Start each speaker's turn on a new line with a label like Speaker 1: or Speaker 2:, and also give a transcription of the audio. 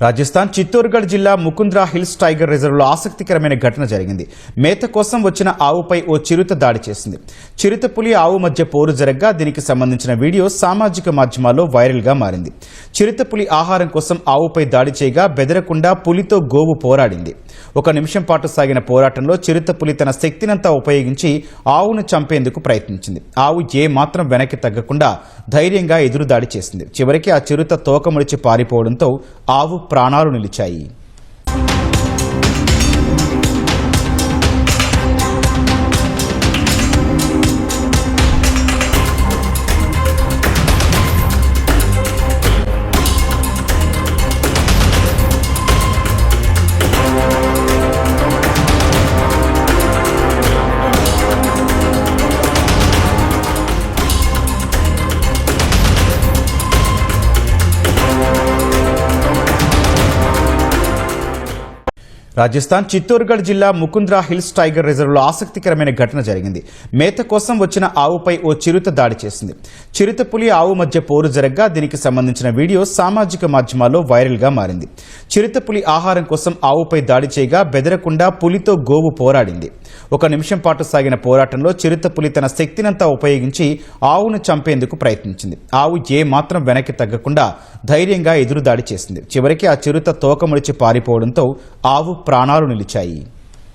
Speaker 1: రాజస్థాన్ చిత్తూర్గఢ్ జిల్లా Mukundra hills tiger రిజర్వ్లో ఆసక్తికరమైన ఘటన జరిగింది. మేత కోసం వచ్చిన ఆవుపై ఓ చిరుత దాడి చేసింది. చిరుత పులి ఆవు మధ్య పోరు జరగ్గా దీనికి సంబంధించిన వీడియో సామాజిక మాధ్యమాల్లో వైరల్గా మారింది. చిరుత పులి ఆహారం కోసం ఆవుపై దాడి చేయగా బెదరకుండా పులితో గోవు పోరాడింది. 1 నిమిషం పాటు సాగిన పోరాటంలో చిరుత పులి తన శక్తినంతా ఉపయోగించి ఆవును చంపేందుకు ప్రయత్నించింది. ఆవు ఏ మాత్రం వెనక్కి తగ్గకుండా ధైర్యంగా ఎదురుదాడి చేసింది. చివరికి ఆ చిరుత తోక ముడిచి పారిపోవడంతో ఆవు ప్రాణాలు నిలిచాయి. రాజస్థాన్ చిత్తూర్గఢ్ జిల్లా ముకుంద్రా హిల్స్ టైగర్ రిజర్వ్లో ఆసక్తికరమైన ఘటన జరిగింది. మేత కోసం వచ్చిన ఆవుపై ఓ చిరుత దాడి చేసింది. చిరుత పులి ఆవు మధ్య పోరు జరగ్గా దీనికి సంబంధించిన వీడియో సామాజిక మాధ్యమాల్లో వైరల్గా మారింది. చిరుత పులి ఆహారం కోసం ఆవుపై దాడి చేయగా బెదరకుండా పులితో గోవు పోరాడింది. 1 నిమిషం పాటు సాగిన పోరాటంలో చిరుత పులి తన శక్తినంతా ఉపయోగించి ఆవును చంపేందుకు ప్రయత్నించింది. ఆవు ఏ మాత్రం వెనక్కి తగ్గకుండా ధైర్యంగా ఎదురుదాడి చేసింది. చివరికి ఆ చిరుత తోక ముడిచి పారిపోవడంతో ఆవు ప్రాణాలు నిలిచాయి.